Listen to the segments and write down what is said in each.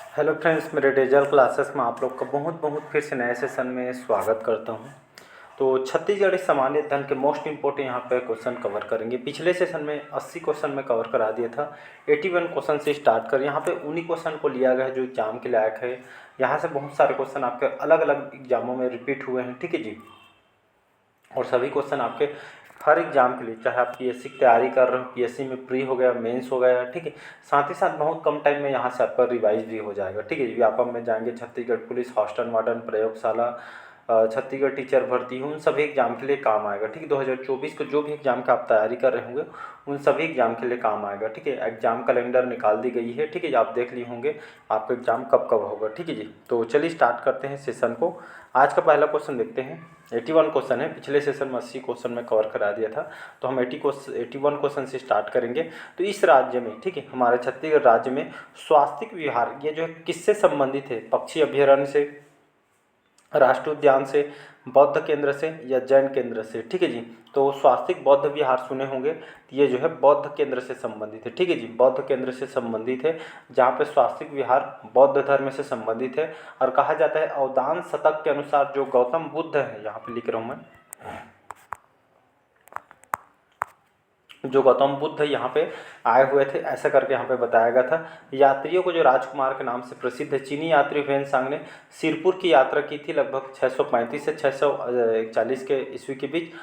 Hello friends, मेरे digital classes में आप लोग का बहुत बहुत फिर से नए सेशन में स्वागत करता हूं। तो छत्तीसगढ़ी सामान्य अध्ययन के मोस्ट इंपोर्टेंट यहाँ पे क्वेश्चन कवर करेंगे। पिछले सेशन में 80 क्वेश्चन में कवर करा दिया था। 81 क्वेश्चन से स्टार्ट कर यहाँ पे उन्हीं क्वेश्चन को लिया गया है जो एग्जाम के लायक है। यहाँ से बहुत सारे क्वेश्चन आपके अलग अलग एग्जामों में रिपीट हुए हैं, ठीक है जी। और सभी क्वेश्चन आपके हर एग्जाम के लिए, चाहे आप पीएससी की तैयारी कर रहे हो, पीएससी में प्री हो गया, मेंस हो गया, ठीक है। साथ ही साथ बहुत कम टाइम में यहाँ से आपका रिवाइज भी हो जाएगा, ठीक है। व्यापम में जाएंगे, छत्तीसगढ़ पुलिस, हॉस्टल वार्डन, प्रयोगशाला, छत्तीसगढ़ टीचर भर्ती, उन सभी एग्जाम के लिए काम आएगा, ठीक है। 2024 को जो भी एग्जाम का आप तैयारी कर रहे होंगे उन सभी एग्जाम के लिए काम आएगा, ठीक है। एग्जाम कैलेंडर निकाल दी गई है, ठीक है। आप देख लिए होंगे आपका एग्जाम कब कब होगा, ठीक है जी। तो चलिए स्टार्ट करते हैं सेशन को। आज का पहला क्वेश्चन देखते हैं। 81 क्वेश्चन है, पिछले सेशन में 80 क्वेश्चन में कवर करा दिया था, तो हम 81 क्वेश्चन से स्टार्ट करेंगे। तो इस राज्य में, ठीक है, हमारे छत्तीसगढ़ राज्य में स्वास्थ्य विहार ये जो है किससे संबंधित है? पक्षी अभ्यारण्य से, राष्ट्रीय उद्यान से, बौद्ध केंद्र से या जैन केंद्र से, ठीक है जी। तो स्वास्तिक बौद्ध विहार सुने होंगे, तो ये जो है बौद्ध केंद्र से संबंधित है, ठीक है जी। बौद्ध केंद्र से संबंधित है, जहाँ पे स्वास्तिक विहार बौद्ध धर्म से संबंधित है। और कहा जाता है अवदान शतक के अनुसार जो गौतम बुद्ध है, यहाँ पे लिख रहा हूँ मैं, जो गौतम बुद्ध यहाँ पे आए हुए थे, ऐसा करके यहाँ पे बताया गया था। यात्रियों को जो राजकुमार के नाम से प्रसिद्ध है, चीनी यात्री ह्वेनसांग ने सिरपुर की यात्रा की थी लगभग 635 से 641 के ईस्वी के बीच,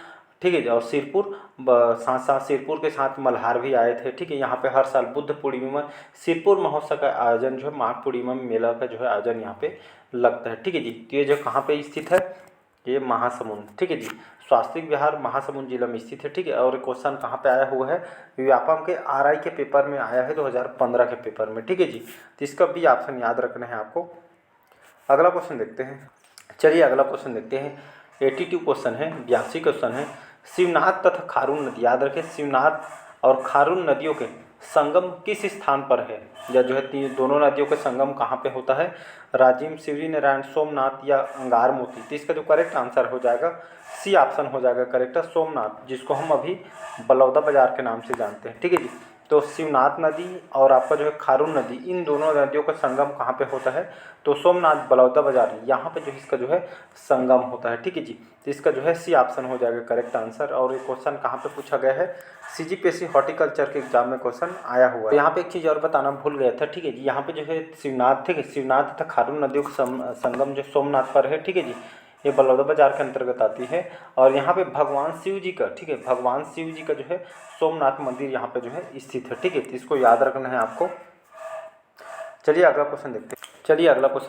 ठीक है। और सिरपुर साथ साथ सिरपुर के साथ मल्हार भी आए थे, ठीक है। यहाँ पे हर साल बुद्ध पूर्णिमा में सिरपुर महोत्सव का आयोजन जो है, माघ पूर्णिमा में मेला का जो है आयोजन यहाँ पे लगता है, ठीक है जी। तो ये जो कहाँ पे स्थित है, ये महासमुंद, ठीक है जी। स्वास्तिक विहार महासमुंद जिला में स्थित है, ठीक है। और क्वेश्चन कहाँ पे आया हुआ है? व्यापम के आरआई के पेपर में आया है, 2015 के पेपर में, ठीक है जी। तो इसका भी ऑप्शन याद रखना है आपको। अगला क्वेश्चन देखते हैं। चलिए अगला क्वेश्चन देखते हैं। 82 क्वेश्चन है, 82 क्वेश्चन है। शिवनाथ तथा खारून नदी, याद रखें, शिवनाथ और खारून नदियों के संगम किस स्थान पर है? या जो है दोनों नदियों के संगम कहाँ पे होता है? राजिम, शिवरी नारायण, सोमनाथ या अंगार मोती? तो इसका जो करेक्ट आंसर हो जाएगा सी ऑप्शन हो जाएगा करेक्ट है, सोमनाथ, जिसको हम अभी बलौदा बाजार के नाम से जानते हैं, ठीक है जी। तो शिवनाथ नदी और आपका जो है खारून नदी, इन दोनों नदियों का संगम कहाँ पे होता है? तो सोमनाथ बलौदा बाजार, यहाँ पे जो इसका जो है संगम होता है, ठीक है जी। तो इसका जो है सी ऑप्शन हो जाएगा करेक्ट आंसर। और ये क्वेश्चन कहाँ पे पूछा गया है? सीजीपीएससी हॉर्टिकल्चर के एग्जाम में क्वेश्चन आया हुआ है। तो यहाँ पे एक चीज़ और बताना भूल गया था, ठीक है जी। यहाँ पे जो है शिवनाथ, ठीक है, शिवनाथ तथा खारून नदियों का संगम जो सोमनाथ पर है, ठीक है जी, ये बलौदा बाजार के अंतर्गत आती है। और यहाँ पे भगवान शिव जी का, ठीक है, भगवान शिव जी का जो है सोमनाथ मंदिर यहाँ पे जो है स्थित है, ठीक है। तो इसको याद रखना है आपको। चलिए अगला क्वेश्चन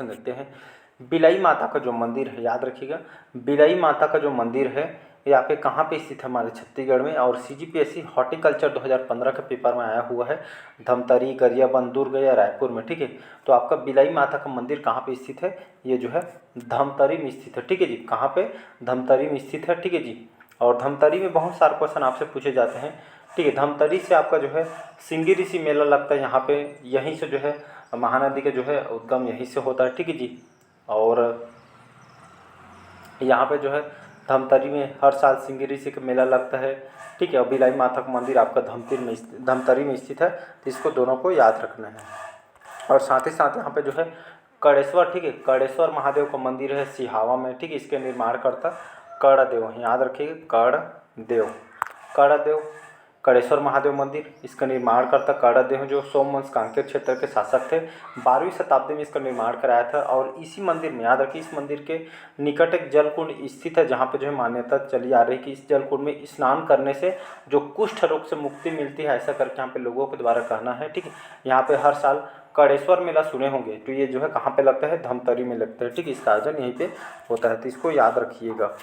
देखते हैं। बिलाई माता का जो मंदिर है, याद रखिएगा, बिलाई माता का जो मंदिर है ये यहाँ पे कहाँ पे स्थित है? हमारे छत्तीसगढ़ में। और सीजीपीएससी हॉर्टिकल्चर 2015 के पेपर में आया हुआ है, धमतरी, गरियाबंद, दुर्ग या रायपुर में, ठीक है। तो आपका बिलाई माता का मंदिर कहाँ पे स्थित है? ये जो है धमतरी में स्थित है, ठीक है जी। कहाँ पे? धमतरी में स्थित है, ठीक है जी। और धमतरी में बहुत सारे क्वेश्चन आपसे पूछे जाते हैं, ठीक है। धमतरी से आपका जो है सिंगी ऋषि मेला लगता है यहाँ पे, यहीं से जो है महानदी का जो है उद्गम यहीं से होता है, ठीक है जी। और यहाँ पे जो है धमतरी में हर साल सिंगी ऋषि का मेला लगता है, ठीक है। और बिलाई माता का मंदिर आपका धमतरी में स्थित है, तो इसको दोनों को याद रखना है। और साथ ही साथ यहाँ पे जो है कड़ेश्वर, ठीक है, कड़ेश्वर महादेव का मंदिर है सिहावा में, ठीक है। इसके निर्माणकर्ता कड़देव, याद रखिए, कड़देव कड़ेश्वर महादेव मंदिर, इसका निर्माणकर्ता कड़देव जो सोमवंश कांकेर क्षेत्र के शासक थे। 12वीं शताब्दी में इसका निर्माण कराया था। और इसी मंदिर में, याद रखिए, इस मंदिर के निकट एक जलकुंड स्थित है, जहाँ पे जो है मान्यता चली आ रही है कि इस जलकुंड में स्नान करने से जो कुष्ठ रोग से मुक्ति मिलती है, ऐसा करके यहाँ पे लोगों के द्वारा कहना है, ठीक है। यहाँ पे हर साल कड़ेश्वर मेला सुने होंगे, तो ये जो है कहाँ पे लगता है? धमतरी में लगता है, ठीक है। इसका आयोजन यहीं पे होता है, तो इसको याद रखिएगा।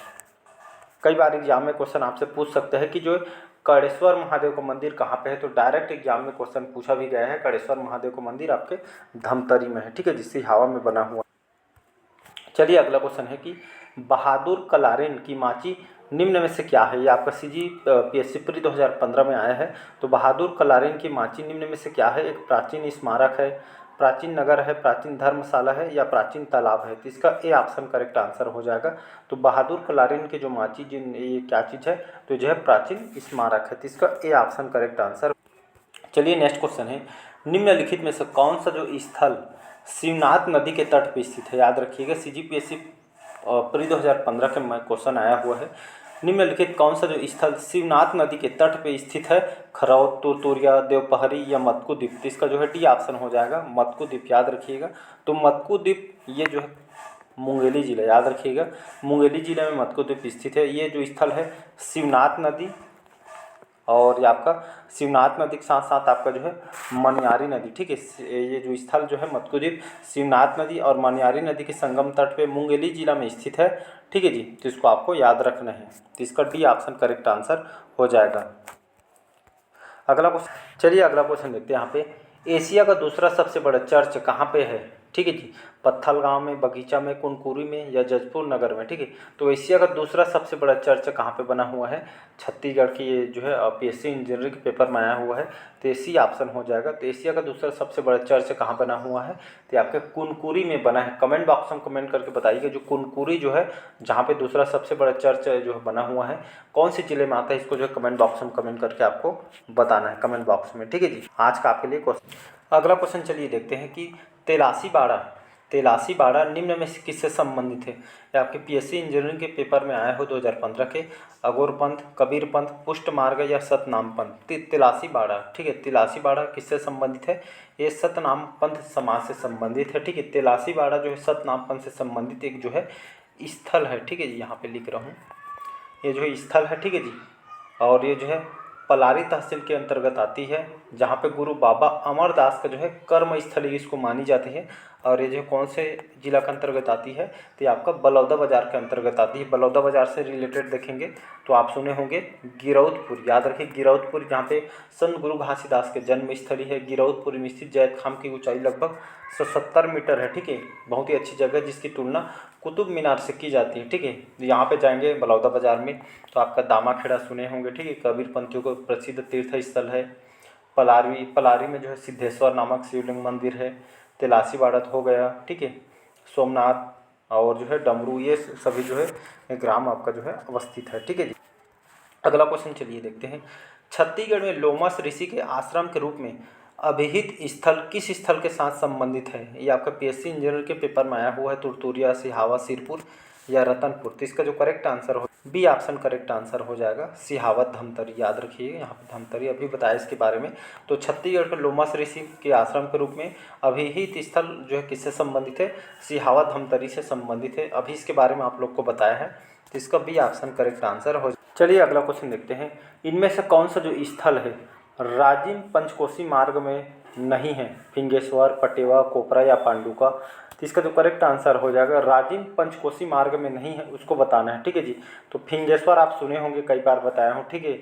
कई बार एग्जाम में क्वेश्चन आपसे पूछ सकते हैं कि जो कड़ेश्वर महादेव का मंदिर कहाँ पे है, तो डायरेक्ट एग्जाम में क्वेश्चन पूछा भी गया है। कड़ेश्वर महादेव का मंदिर आपके धमतरी में है, ठीक है, जिससे हवा में बना हुआ। चलिए अगला क्वेश्चन है कि बहादुर कलारेन की माची निम्न में से क्या है? ये आपका सीजीपीएससी प्री 2015 में आया है। तो बहादुर कलारेन की माची निम्न में से क्या है? एक प्राचीन स्मारक है, प्राचीन नगर है, प्राचीन धर्मशाला है या प्राचीन तालाब है? तो इसका ए ऑप्शन करेक्ट आंसर हो जाएगा। तो बहादुर कलारेन की जो माची, जिन ये क्या चीज़ है? तो जो है प्राचीन स्मारक है, तो इसका ए ऑप्शन करेक्ट आंसर। चलिए नेक्स्ट क्वेश्चन है, निम्नलिखित में से कौन सा जो स्थल शिवनाथ नदी के तट पर स्थित है। याद रखिएगा, CGPSC प्री 2015 के में क्वेश्चन आया हुआ है। निम्नलिखित कौन सा जो स्थल शिवनाथ नदी के तट पे स्थित है। खरौद, तुरतुरिया, देवपहरी या मतकू द्वीप। तो इसका जो है डी ऑप्शन हो जाएगा, मतकू द्वीप। याद रखिएगा, तो मतकू द्वीप ये जो है मुंगेली जिला, याद रखिएगा मुंगेली जिले में मतकू द्वीप स्थित है। ये जो स्थल है शिवनाथ नदी, और ये आपका शिवनाथ नदी के साथ साथ आपका जो है मनियारी नदी, ठीक है। ये जो स्थल जो है मतकू द्वीप शिवनाथ नदी और मनियारी नदी के संगम तट पे मुंगेली जिला में स्थित है, ठीक है जी। तो इसको आपको याद रखना है, तो इसका डी ऑप्शन करेक्ट आंसर हो जाएगा। अगला क्वेश्चन, चलिए अगला क्वेश्चन देखते हैं। यहाँ पे एशिया का दूसरा सबसे बड़ा चर्च कहाँ पे है, ठीक है जी। पत्थलगांव में, बगीचा में, कुनकुरी में या जजपुर नगर में, ठीक है। तो एशिया का दूसरा सबसे बड़ा चर्च कहाँ पे बना हुआ है। छत्तीसगढ़ की ये जो है PSC इंजीनियरिंग के पेपर में आया हुआ है, तो सी ऑप्शन हो जाएगा। तो एशिया का दूसरा सबसे बड़ा चर्च कहाँ बना हुआ है, तो आपके कुनकुरी में बना है। कमेंट बॉक्स में कमेंट करके बताइएगा, जो कुनकुरी जो है जहाँ पे दूसरा सबसे बड़ा चर्च जो है बना हुआ है, कौन से जिले में आता है, इसको जो है कमेंट बॉक्स में कमेंट करके आपको बताना है कमेंट बॉक्स में, ठीक है जी। आज का आपके लिए क्वेश्चन। अगला क्वेश्चन चलिए देखते हैं कि तेलासी बाड़ा निम्न में से किससे संबंधित है। ये आपके PSC इंजीनियरिंग के पेपर में आए हो 2015 के। अघोर पंथ, कबीर पंथ, पुष्ट मार्ग या सतनाम पंथ। तिलासी बाड़ा, ठीक है। तिलासी बाड़ा किससे संबंधित है, ये सतनाम पंथ समाज से संबंधित है, ठीक है। तिलासी बाड़ा जो है सतनाम पंथ से संबंधित एक जो है स्थल है, ठीक है जी। यहाँ पे लिख रहा हूँ, ये जो है स्थल है, ठीक है जी। और ये जो है पलारी तहसील के अंतर्गत आती है, जहाँ पे गुरु बाबा अमरदास का जो है कर्म स्थली इसको मानी जाती है। और ये जो कौन से जिला के अंतर्गत आती है, तो ये आपका बलौदा बाजार के अंतर्गत आती है। बलौदा बाजार से रिलेटेड देखेंगे तो आप सुने होंगे गिरौदपुर, याद रखिए गिरौदपुर, जहाँ पे संत गुरु घासीदास के जन्म स्थली है। गिरौदपुर में स्थित जैत खाम की ऊंचाई लगभग 170 मीटर है, ठीक है। बहुत ही अच्छी जगह, जिसकी तुलना कुतुब मीनार से की जाती है, ठीक है। यहाँ पे जाएंगे बलौदा बाजार में तो आपका दामाखेड़ा सुने होंगे, ठीक है। कबीर पंथियों को प्रसिद्ध तीर्थ स्थल है। पलारी में जो है सिद्धेश्वर नामक शिवलिंग मंदिर है। तिलासी बाड़ा हो गया, ठीक है। सोमनाथ और जो है डमरू, ये सभी जो है ग्राम आपका जो है अवस्थित है, ठीक है जी। अगला क्वेश्चन चलिए देखते हैं। छत्तीसगढ़ में लोमस ऋषि के आश्रम के रूप में अभिहित स्थल किस स्थल के साथ संबंधित है। ये आपका PSC इंजीनियर के पेपर में आया हुआ है। तुरतुरिया, सिहावा, सिरपुर या रतनपुर। तो इसका जो करेक्ट आंसर हो, बी ऑप्शन करेक्ट आंसर हो जाएगा, सिहावत धमतरी। याद रखिए, यहाँ पे धमतरी अभी बताया इसके बारे में। तो छत्तीसगढ़ के लोमस ऋषि के आश्रम के रूप में अभिहित स्थल जो है किससे संबंधित है, सिहावत धमतरी से संबंधित है। अभी इसके बारे में आप लोग को बताया है, तो इसका बी ऑप्शन करेक्ट आंसर हो। चलिए अगला क्वेश्चन देखते हैं। इनमें से कौन सा जो स्थल है राजिम पंचकोशी मार्ग में नहीं है। फिंगेश्वर, पटेवा, कोपरा या पांडुका। तो इसका जो करेक्ट आंसर हो जाएगा, राजिम पंचकोशी मार्ग में नहीं है, उसको बताना है, ठीक है जी। तो फिंगेश्वर आप सुने होंगे, कई बार बताया हूँ, ठीक है।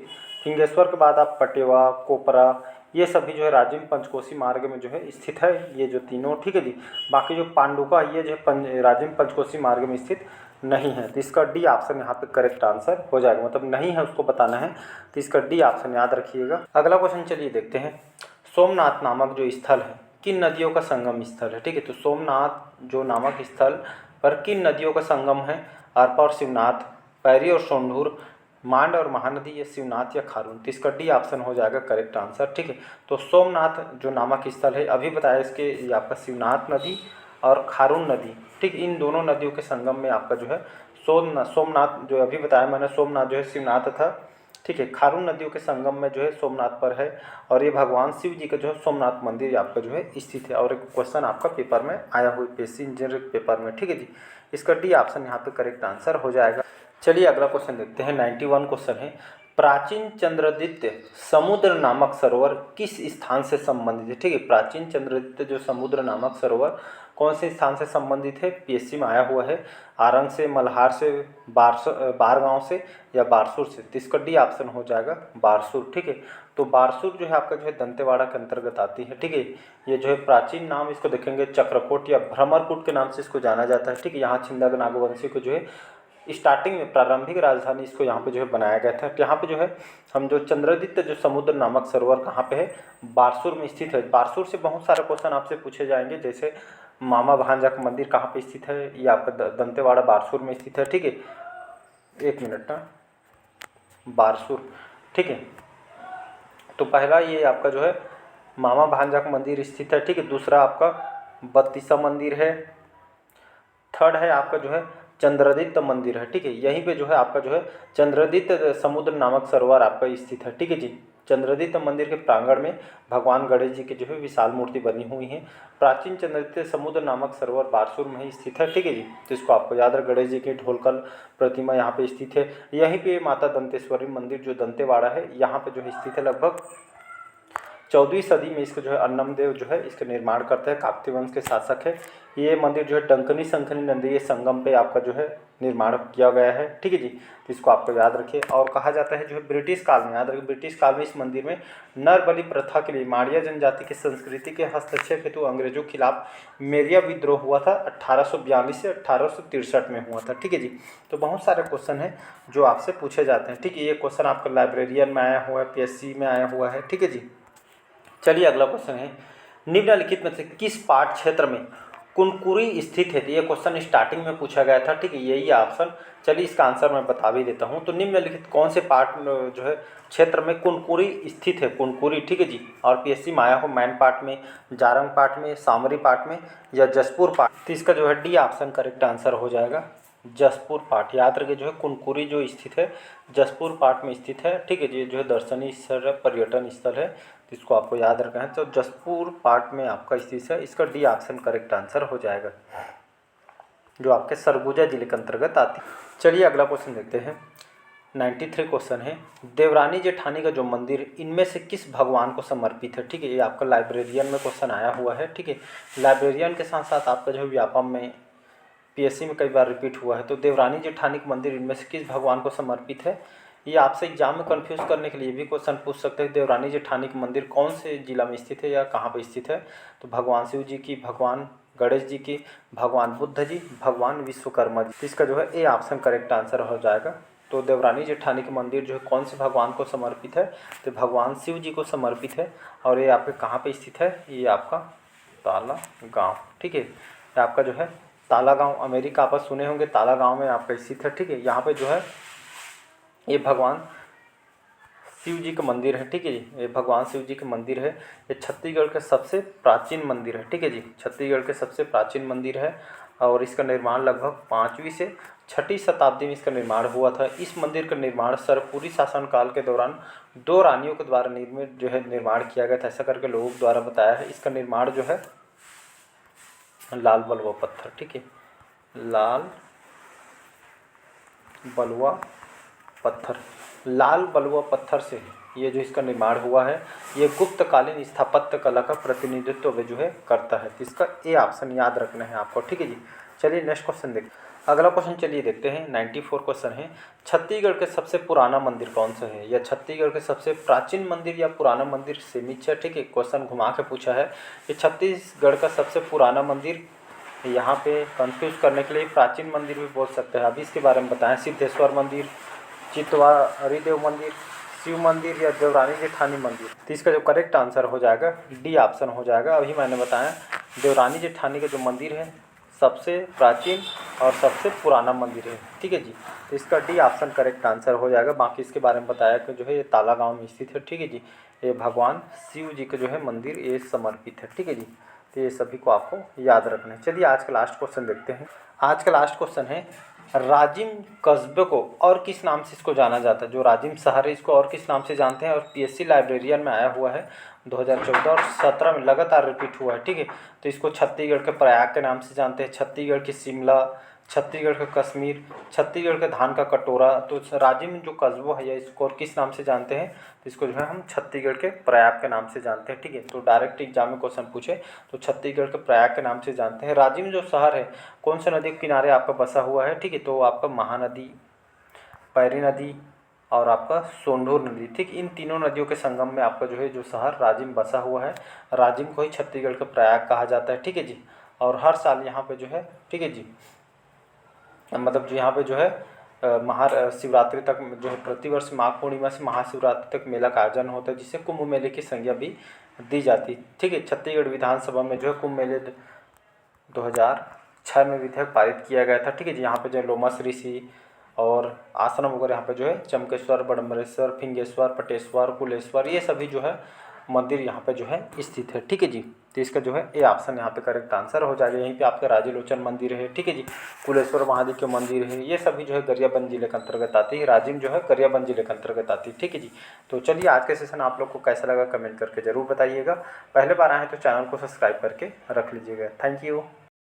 फिंगेश्वर के बाद आप पटेवा, कोपरा, ये सभी जो है राजिम पंचकोशी मार्ग में जो है स्थित है, ये जो तीनों, ठीक है जी। बाकी जो पांडुका ये जो है राजिम पंचकोशी मार्ग में स्थित नहीं है। तो इसका डी ऑप्शन यहाँ पे करेक्ट आंसर हो जाएगा, मतलब नहीं है उसको बताना है, तो इसका डी ऑप्शन याद रखिएगा। अगला क्वेश्चन चलिए देखते हैं। सोमनाथ नामक जो स्थल है किन नदियों का संगम स्थल है, ठीक है। तो सोमनाथ जो नामक स्थल पर किन नदियों का संगम है। अरपा और शिवनाथ, पैरी और सोंढूर, मांड और महानदी, या शिवनाथ या खारून। तो इसका डी ऑप्शन हो जाएगा करेक्ट आंसर, ठीक है। तो सोमनाथ जो नामक स्थल है, अभी बताया इसके ये आपका शिवनाथ नदी और खारून नदी, ठीक, इन दोनों नदियों के संगम में आपका जो है सोमनाथ जो अभी बताया मैंने, सोमनाथ जो है शिवनाथ था, ठीक है। खारून नदियों के संगम में जो है सोमनाथ पर है, और ये भगवान शिव जी का जो है सोमनाथ मंदिर आपका जो है स्थित है। और एक क्वेश्चन आपका पेपर में आया हुआ PSC इंजीनियरिंग पेपर में, ठीक है जी। इसका डी ऑप्शन यहाँ पे करेक्ट आंसर हो जाएगा। चलिए अगला क्वेश्चन देखते हैं। 91 क्वेश्चन है। प्राचीन चंद्रदित्य समुद्र नामक सरोवर किस स्थान से संबंधित है, ठीक है। प्राचीन चंद्रदित्य जो समुद्र नामक सरोवर कौन से स्थान से संबंधित है, PSC में आया हुआ है। आरंग से, मल्हार से, बारगांव से या बारसूर से। तो इसका डी ऑप्शन हो जाएगा बारसूर, ठीक है। तो बारसूर जो है आपका जो है दंतेवाड़ा के अंतर्गत आती है, ठीक है। ये जो है प्राचीन नाम इसको देखेंगे चक्रकोट या भ्रमरकूट के नाम से इसको जाना जाता है, ठीक है। यहाँ छिंदक नागवंशी को जो है स्टार्टिंग में प्रारंभिक राजधानी इसको यहाँ पे जो है बनाया गया था। यहाँ पे जो है हम जो चंद्रदित्य जो समुद्र नामक सरोवर कहाँ पे है, बारसूर में स्थित है। बारसूर से बहुत सारे क्वेश्चन आपसे पूछे जाएंगे, जैसे मामा भांजा का मंदिर कहाँ पे स्थित है, ये आपका दंतेवाड़ा बारसूर में स्थित है, ठीक है। एक मिनट ना, बारसूर, ठीक है। तो पहला ये आपका जो है मामा भांजा का मंदिर स्थित है, ठीक है। दूसरा आपका बत्तीसा मंदिर है। थर्ड है आपका जो है चंद्रदित्य मंदिर है, ठीक है। यहीं पे जो है आपका जो है चंद्रदित्य समुद्र नामक सरोवर आपका स्थित है, ठीक है जी। चंद्रदित्य मंदिर के प्रांगण में भगवान गणेश जी की जो है विशाल मूर्ति बनी हुई है। प्राचीन चंद्रदित्य समुद्र नामक सरोवर बारसूर में ही स्थित है, ठीक है जी। तो इसको आपको याद रख, गणेश जी की ढोलकल प्रतिमा यहाँ पे स्थित है। यहीं पे माता दंतेश्वरी मंदिर जो दंतेवाड़ा है यहाँ पे जो है स्थित है। लगभग 14वीं सदी में इसको जो है अन्नम देव जो है इसका निर्माण करते हैं, काकतीय वंश के शासक है। ये मंदिर जो है डंकनी शंखनी नदी संगम पे आपका जो है निर्माण किया गया है, ठीक है जी। तो इसको आपको याद रखिए। और कहा जाता है जो है ब्रिटिश काल में, याद रखिए, ब्रिटिश काल में इस मंदिर में नर बलि प्रथा के लिए माड़िया जनजाति की संस्कृति के हस्तक्षेप हेतु अंग्रेजों के खिलाफ मेरिया विद्रोह हुआ था। 1842 से 1863 में हुआ था, ठीक है जी। तो बहुत सारे क्वेश्चन हैं जो आपसे पूछे जाते हैं, ठीक है। ये क्वेश्चन आपका लाइब्रेरियन में आया हुआ है, PSC में आया हुआ है, ठीक है जी। चलिए अगला क्वेश्चन है, निम्नलिखित में से किस पाठ क्षेत्र में कुनकुरी स्थित है। तो ये क्वेश्चन स्टार्टिंग में पूछा गया था, ठीक है, यही ऑप्शन। चलिए इसका आंसर मैं बता भी देता हूँ। तो निम्नलिखित कौन से पाठ जो है क्षेत्र में कुनकुरी स्थित है, कुनकुरी, ठीक है जी। और PSC में आया हो मैन पार्ट में, जारंग पार्ट में, सामरी पार्ट में या जसपुर पार्ट। तो इसका जो है D ऑप्शन करेक्ट आंसर हो जाएगा, जसपुर पाठ। याद रखिए जो है कुनकुरी जो स्थित है जसपुर पाठ में स्थित है, ठीक है जी। जो है दर्शनीय स्थल है, पर्यटन स्थल है, तो इसको आपको याद रखना है। तो जसपुर पाठ में आपका स्थित है, इसका D ऑप्शन करेक्ट आंसर हो जाएगा, जो आपके सरगुजा जिले के अंतर्गत आती है। चलिए अगला क्वेश्चन देखते हैं। 93 क्वेश्चन है, देवरानी जेठानी का जो मंदिर इनमें से किस भगवान को समर्पित है, ठीक है। ये आपका लाइब्रेरियन में क्वेश्चन आया हुआ है, ठीक है। लाइब्रेरियन के साथ साथ आपका जो है व्यापम में, PSC में कई बार रिपीट हुआ है। तो देवरानी जेठानी का मंदिर इनमें से किस भगवान को समर्पित है। ये आपसे एग्जाम में कंफ्यूज करने के लिए भी क्वेश्चन पूछ सकते हैं, देवरानी जेठानी का मंदिर कौन से जिला में स्थित है या कहाँ पर स्थित है। तो भगवान शिव जी की, भगवान गणेश जी की, भगवान बुद्ध जी, भगवान विश्वकर्मा जी। तो इसका जो है A ऑप्शन करेक्ट आंसर हो जाएगा। तो देवरानी जेठानी का मंदिर जो है कौन से भगवान को समर्पित है, तो भगवान शिव जी को समर्पित है। और ये आपके कहाँ पे स्थित है, ये आपका ताला गाँव, ठीक है। ये आपका जो है ताला गाँव, अमेरिका आप सुने होंगे, ताला गाँव में आपका स्थित है, ठीक है। यहाँ पे जो है ये भगवान शिव जी का मंदिर है, ठीक है जी। ये भगवान शिव जी का मंदिर है। ये छत्तीसगढ़ के सबसे प्राचीन मंदिर है, ठीक है जी। छत्तीसगढ़ के सबसे प्राचीन मंदिर है और इसका निर्माण लगभग 5वीं से 6ठी शताब्दी में इसका निर्माण हुआ था। इस मंदिर का निर्माण सरपुरी शासनकाल के दौरान 2 रानियों के द्वारा निर्मित जो है निर्माण किया गया था, ऐसा करके लोगों द्वारा बताया है। इसका निर्माण जो है लाल बलुआ पत्थर, ठीक है, लाल बलुआ पत्थर, लाल बलुआ पत्थर से ये जो इसका निर्माण हुआ है, ये गुप्तकालीन स्थापत्य कला का प्रतिनिधित्व जो है करता है। तो इसका A ऑप्शन याद रखना है आपको, ठीक है जी। चलिए नेक्स्ट क्वेश्चन देखते हैं। अगला क्वेश्चन चलिए देखते हैं। 94 क्वेश्चन है, छत्तीसगढ़ के सबसे पुराना मंदिर कौन सा है, या छत्तीसगढ़ के सबसे प्राचीन मंदिर या पुराना मंदिर से नीचे, ठीक है। क्वेश्चन घुमा के पूछा है कि छत्तीसगढ़ का सबसे पुराना मंदिर, यहाँ पे कंफ्यूज करने के लिए प्राचीन मंदिर भी बोल सकते हैं। अभी इसके बारे में बताएं, सिद्धेश्वर मंदिर, चितवारी देव मंदिर, शिव मंदिर या देवरानी जेठानी मंदिर। तो इसका जो करेक्ट आंसर हो जाएगा D ऑप्शन हो जाएगा। अभी मैंने बताया देवरानी जेठानी का जो मंदिर है सबसे प्राचीन और सबसे पुराना मंदिर है, ठीक है जी। तो इसका D ऑप्शन करेक्ट आंसर हो जाएगा। बाकी इसके बारे में बताया कि जो है ये ताला गाँव में स्थित है, ठीक है जी। ये भगवान शिव जी का जो है मंदिर ये समर्पित है, ठीक है जी। तो ये सभी को आपको याद रखना है। चलिए आज का लास्ट क्वेश्चन देखते हैं। आज का लास्ट क्वेश्चन है, राजिम कस्बे को और किस नाम से इसको जाना जाता है। जो राजिम शहर है इसको और किस नाम से जानते हैं, और PSC लाइब्रेरियन में आया हुआ है 2014 और 17 में लगातार रिपीट हुआ है, ठीक है। तो इसको छत्तीसगढ़ के प्रयाग के नाम से जानते हैं, छत्तीसगढ़ की शिमला, छत्तीसगढ़ का कश्मीर, छत्तीसगढ़ के धान का कटोरा। तो राजिम जो कस्बा है इसको और किस नाम से जानते हैं, तो इसको जो है हम छत्तीसगढ़ के प्रयाग के नाम से जानते हैं, ठीक है। तो डायरेक्ट एग्जाम में क्वेश्चन पूछे तो छत्तीसगढ़ के प्रयाग के नाम से जानते हैं। राजिम जो शहर है कौन से नदी के किनारे आपका बसा हुआ है, ठीक है। तो आपका महानदी, पैरी नदी और आपका सोंढूर नदी, ठीक, इन तीनों नदियों के संगम में आपका जो है जो शहर राजिम बसा हुआ है। राजिम को ही छत्तीसगढ़ का प्रयाग कहा जाता है, ठीक है जी। और हर साल यहाँ पे जो है, ठीक है जी, मतलब जो यहाँ पे जो है महाशिवरात्रि तक जो है प्रतिवर्ष माघ पूर्णिमा से महाशिवरात्रि तक मेला का आयोजन होता है, जिसे कुंभ मेले की संज्ञा भी दी जाती है, ठीक है। छत्तीसगढ़ विधानसभा में जो है कुंभ मेले 2006 में विधेयक पारित किया गया था, ठीक है जी। यहाँ पे जो है लोमस ऋषि और आश्रम वगैरह यहाँ पे जो है चमकेश्वर, बड़म्बरेश्वर, फिंगेश्वर, पटेश्वर, कुलेश्वर, ये सभी जो है मंदिर यहाँ पे जो है स्थित है। ठीक है जी, तो इसका जो है ए ऑप्शन यहाँ पे करेक्ट आंसर हो जाएगा। यहीं पे आपका राजलोचन मंदिर है। ठीक है जी, कुलेश्वर महादेव के मंदिर है, ये सभी जो है गरियाबंद जिले के अंतर्गत आती है। राजिम जो है गरियाबंद जिले के अंतर्गत आती है। ठीक है जी, तो चलिए आज के सेशन आप लोग को कैसा लगा कमेंट करके ज़रूर बताइएगा। पहले बार आए हैं तो चैनल को सब्सक्राइब करके रख लीजिएगा। Thank you.